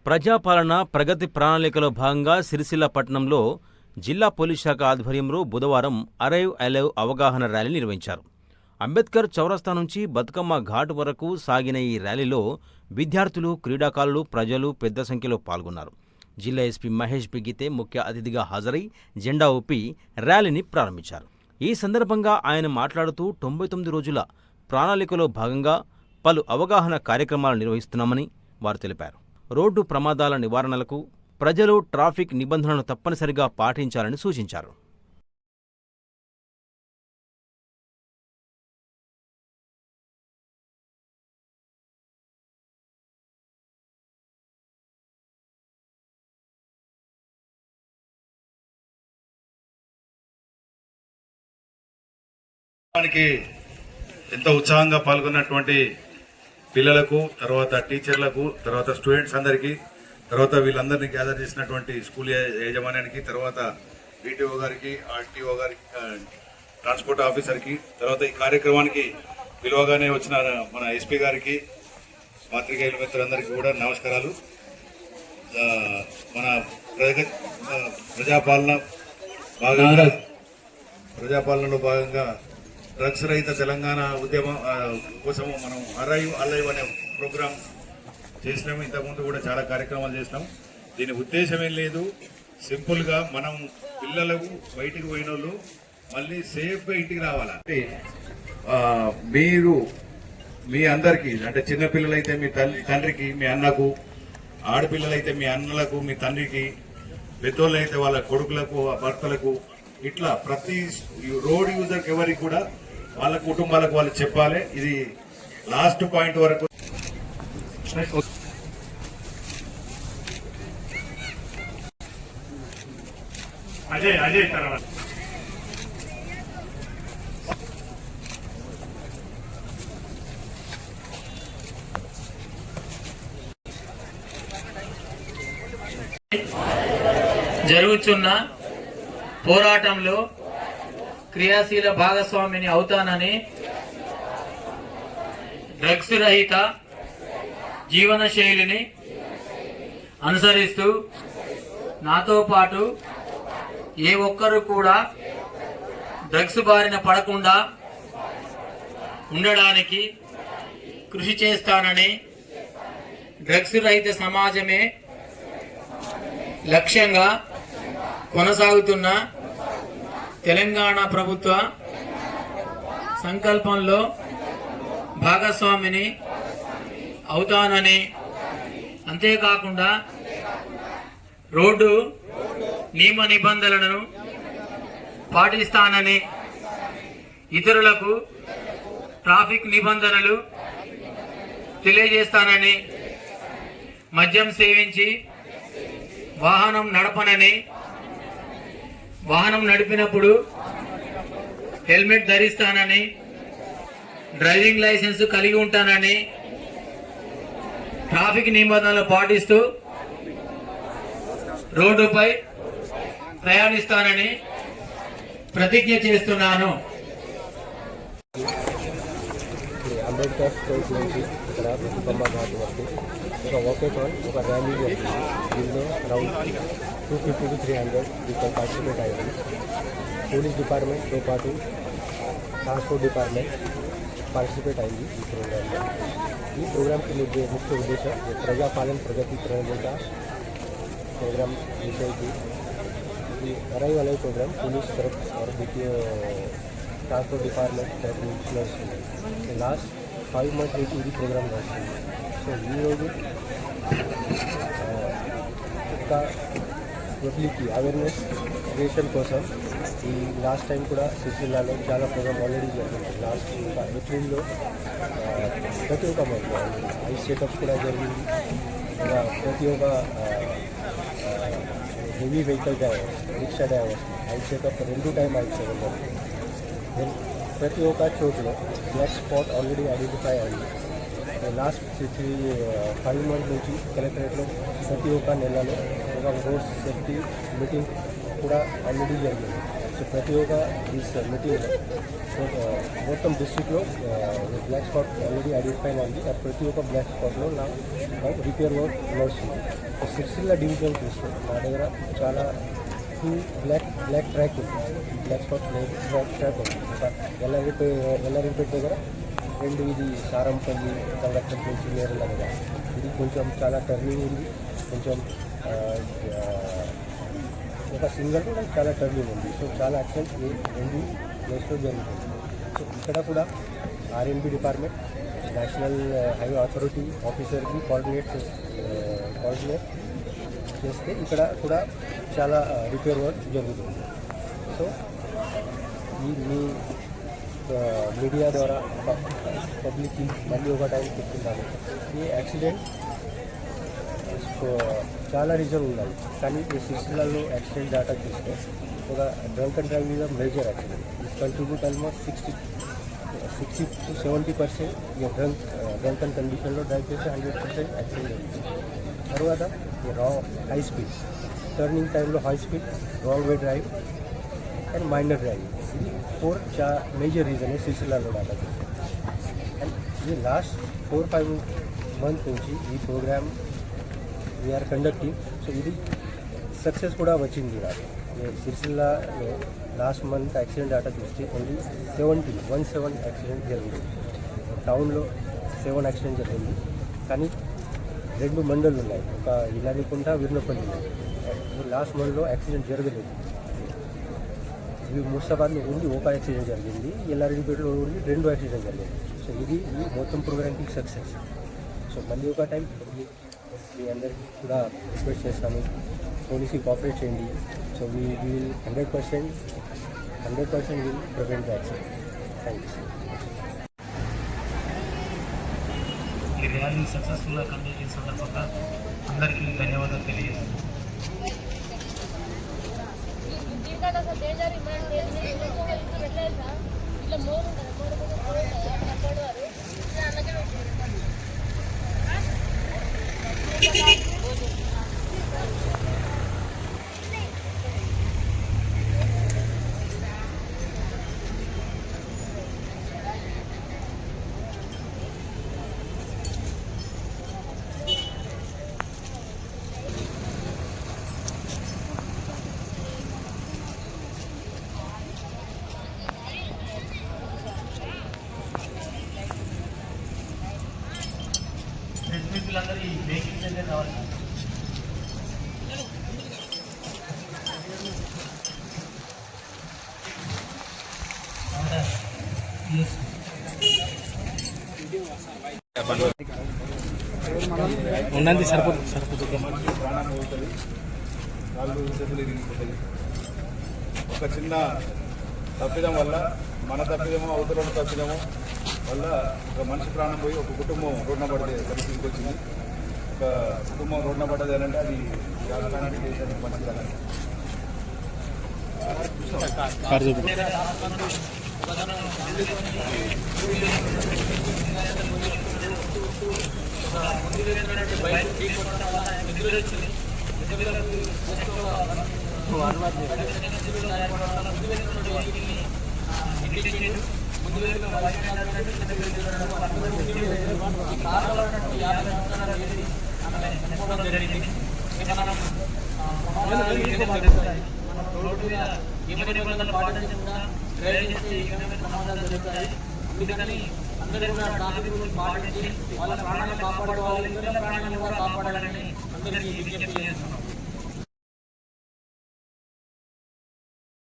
ప్రజాపాలన ప్రగతి ప్రణాళికలో భాగంగా సిరిసిల్ల పట్టణంలో జిల్లా పోలీస్ శాఖ ఆధ్వర్యంలో బుధవారం అరైవ్ అలైవ్ అవగాహన ర్యాలీ నిర్వహించారు. అంబేద్కర్ చౌరస్తా నుంచి బతుకమ్మ ఘాట్ వరకు సాగిన ఈ ర్యాలీలో విద్యార్థులు, క్రీడాకారులు, ప్రజలు పెద్ద సంఖ్యలో పాల్గొన్నారు. జిల్లా ఎస్పీ మహేష్ బిగితే ముఖ్య అతిథిగా హాజరై జెండా ఊపి ర్యాలీని ప్రారంభించారు. ఈ సందర్భంగా ఆయన మాట్లాడుతూ 99 రోజుల ప్రణాళికలో భాగంగా పలు అవగాహన కార్యక్రమాలు నిర్వహిస్తున్నామని వారు తెలిపారు. రోడ్డు ప్రమాదాల నివారణలకు ప్రజలు ట్రాఫిక్ నిబంధనలను తప్పనిసరిగా పాటించాలని సూచించారు. ఎంతో ఉత్సాహంగా పాల్గొన్నటువంటి పిల్లలకు, తర్వాత టీచర్లకు, తర్వాత స్టూడెంట్స్ అందరికీ, తర్వాత వీళ్ళందరినీ గ్యాదర్ చేసినటువంటి స్కూల్ యాజమాన్యానికి, తర్వాత వీటీఓ గారికి, ఆర్టీఓ గారికి, ట్రాన్స్పోర్ట్ ఆఫీసర్కి, తర్వాత ఈ కార్యక్రమానికి పిలువగానే వచ్చిన మన ఎస్పీ గారికి, పాత్రికేయుల మిత్రులందరికీ కూడా నమస్కారాలు. మన ప్రజాపాలనలో భాగంగా డ్రగ్స్ రహిత తెలంగాణ ఉద్యమం కోసము మనం అరైవ్ అలైవ్ అనే ప్రోగ్రాం చేసినాము. ఇంతకుముందు కూడా చాలా కార్యక్రమాలు చేసినాం. దీని ఉద్దేశం ఏం లేదు, సింపుల్గా మనం పిల్లలకు బయటికి పోయిన వాళ్ళు మళ్ళీ సేఫ్గా ఇంటికి రావాలంటే మీరు మీ అందరికీ, అంటే చిన్నపిల్లలైతే మీ తండ్రికి, మీ అన్నకు, ఆడపిల్లలైతే మీ అన్నలకు, మీ తండ్రికి, పెద్దోళ్ళు అయితే వాళ్ళ కొడుకులకు, భర్తలకు, ఇట్లా ప్రతి రోడ్ యూజర్కి ఎవరికి కూడా వాళ్ళ కుటుంబాలకు వాళ్ళు చెప్పాలి. ఇది లాస్ట్ పాయింట్ వరకు. అజయ్ తర్వాత జరుగుతున్న పోరాటంలో క్రియాశీల భాగస్వామిని అవుతానని, డ్రగ్స్ రహిత జీవన శైలిని అనుసరిస్తూ నాతో పాటు ఏ ఒక్కరు కూడా డ్రగ్స్ బారిన పడకుండా ఉండడానికి కృషి చేస్తానని, డ్రగ్స్ రహిత సమాజమే లక్ష్యంగా కొనసాగుతున్న తెలంగాణ ప్రభుత్వ సంకల్పంలో భాగస్వామిని అవుతానని, అంతేకాకుండా రోడ్డు నియమ నిబంధనలను పాటిస్తానని, ఇతరులకు ట్రాఫిక్ నిబంధనలు తెలియజేస్తానని, మద్యం సేవించి వాహనం నడపనని, వాహనం నడిపినప్పుడు హెల్మెట్ ధరిస్తానని, డ్రైవింగ్ లైసెన్స్ కలిగి ఉంటానని, ట్రాఫిక్ నిబంధనలు పాటిస్తూ రోడ్డుపై ప్రయాణిస్తానని ప్రతిజ్ఞ చేస్తున్నాను. అంబేద్కర్ చౌక్ నుంచి ఇక్కడ బతుకమ్మ ఘాట్ వరకు ఒక వాకేథాన్, ఒక ర్యాలీ జరిగింది. దీనిలో అరౌండ్ 250 to 300 పీపుల్ పార్టిసిపేట్ అయ్యారు. పోలీస్ డిపార్ట్మెంట్తో పాటు ట్రాన్స్పోర్ట్ డిపార్ట్మెంట్ పార్టిసిపేట్ అయింది ఈ ప్రోగ్రాంలో. ఈ प्रोग्राम की मुख्य उद्देश्य प्रजापालन प्रगति प्रणालिका प्रोग्राम विषय की अराइव अलाइव प्रोग्राम पुलिस तरफ और BTO transport department plus last 5 months నుంచి ఇది ప్రోగ్రామ్ నడుస్తుంది. సో ఈరోజు ఒక పబ్లిక్కి అవేర్నెస్ క్రియేషన్ కోసం ఈ లాస్ట్ టైం కూడా సిరిసిల్లాలో చాలా ప్రోగ్రామ్ ఆల్రెడీ జరిగింది. లాస్ట్ ఏప్రిల్లో ప్రతి ఒక్క మంత్ ఐస్ చెకప్ కూడా జరిగింది. ఇంకా ప్రతి ఒక్క heavy vehicle drivers, rickshaw drivers eyes checkup 2 time eyes checkup జరిగింది. దెన్ ప్రతి ఒక్క చోటులో బ్లాక్ స్పాట్ ఆల్రెడీ ఐడెంటిఫై అయింది. లాస్ట్ 5 months నుంచి కలెక్టరేట్లో ప్రతి ఒక్క నెలలో ఒక రోడ్ సేఫ్టీ మీటింగ్ కూడా ఆల్రెడీ జరిగింది. సో ప్రతి ఒక్క దిస్ మీటింగ్లో మొత్తం డిస్ట్రిక్ట్లో బ్లాక్ స్పాట్ ఆల్రెడీ ఐడెంటిఫై ఉంది. ప్రతి ఒక్క బ్లాక్ స్పాట్లో నా రిపేర్ వర్క్ నడుస్తుంది. సిరిసిల్ల డివిజన్ చూస్తే మా దగ్గర చాలా బ్లాక్ ట్రాక్ ఉంది. బ్లాక్ స్పాట్ బ్లాక్ ట్రాక్ ఉంది. ఒక ఎల్లారెడ్డిపేట దగ్గర 2 ఇది సారంపల్లి కలెక్టర్ నుంచి నేరుల దగ్గర ఇది కొంచెం చాలా టర్నింగ్ ఉంది. కొంచెం ఒక సింగల్ కూడా చాలా టర్నింగ్ ఉంది. సో చాలా యాక్సిడెంట్ 2 ప్లేస్లో జరుగుతుంది. సో ఇక్కడ కూడా RNB department national highway authority ఆఫీసర్కి కోఆర్డినేట్ చేస్తే ఇక్కడ కూడా చాలా రిపేర్ వర్క్ జరుగుతుంది. సో మీ మీడియా ద్వారా పబ్లిక్కి మళ్ళీ ఒక టైం చెప్తున్నాను, ఈ యాక్సిడెంట్ చాలా రీజన్ ఉన్నాయి. కానీ ఈ సిరిసిల్లలో యాక్సిడెంట్ డేటా చూస్తే ఒక డ్రంక్ అండ్ డ్రైవ్ మీద major accident contribute almost 60 to 70% ఈ డ్రంక్ అండ్ కండిషన్లో డ్రైవ్ చేస్తే 100% యాక్సిడెంట్ అవుతుంది. తర్వాత హై స్పీడ్ టర్నింగ్ టైంలో high speed wrong way drive and minor driving ఇది 4 మేజర్ రీజన్ సిరిసిల్లలో డేటా చూస్తే. అండ్ ఇది లాస్ట్ 4-5 మంత్ నుంచి ఈ ప్రోగ్రామ్ వీఆర్ కండక్టింగ్. సో ఇది సక్సెస్ కూడా వచ్చింది. నాకు సిరిసిల్లలో లాస్ట్ మంత్ యాక్సిడెంట్ డేటా చూస్తే ఓన్లీ 17 యాక్సిడెంట్ జరిగింది. టౌన్లో 7 యాక్సిడెంట్ జరిగింది. కానీ 2 మండలు ఉన్నాయి, ఒక ఇలానికుంట వీర్నపల్లి ఉన్నాయి. లాస్ట్ మంత్లో యాక్సిడెంట్ జరగలేదు. ఇవి ముస్తాబాద్లో ఉండి ఒక యాక్సిడెంట్ జరిగింది, ఎల్లారెడ్డిపేటలో ఉండి 2 యాక్సిడెంట్ జరిగింది. సో ఇది మొత్తం ప్రోగ్రామ్కి సక్సెస్. సో మళ్ళీ ఒక టైం మీ అందరికీ కూడా రిక్వెస్ట్ చేస్తాను, పోలీసుకి కోఆపరేట్ చేయండి. So we will 100% will prevent the accident. Thank you. ఈ ర్యాలీ సక్సెస్ఫుల్గా కంప్లీట్ చేసిన సందర్భంగా అందరికీ ధన్యవాదాలు తెలియజేస్తున్నాను. అందరూ ఈ వెహికల్ దగ్గర రావాలి. ఉన్నది సరిపోతుంది. ప్రాణాలు పోతుంది, కాళ్ళు చేతులు ఇరిగిపోతాయి. ఒక చిన్న తప్పిదం వల్ల, మన తప్పిదమో అవతల తప్పిదమో వల్ల ఒక మనిషి ప్రాణం పోయి ఒక కుటుంబం రోడ్న పడే పరిస్థితికి వచ్చింది. ఒక కుటుంబం రోడ్న పడ్డది అంటే అది రాష్ట్రానికి దేశానికి మంచి కాదు. అందుకని అందరూ కూడా ట్రాఫిక్ రూల్స్ పాటించి వాళ్ళ ప్రాణాలను కాపాడుకోవాలి, ఇతరుల ప్రాణాలను కూడా కాపాడాలని అందరికీ విజ్ఞప్తి చేస్తున్నాం.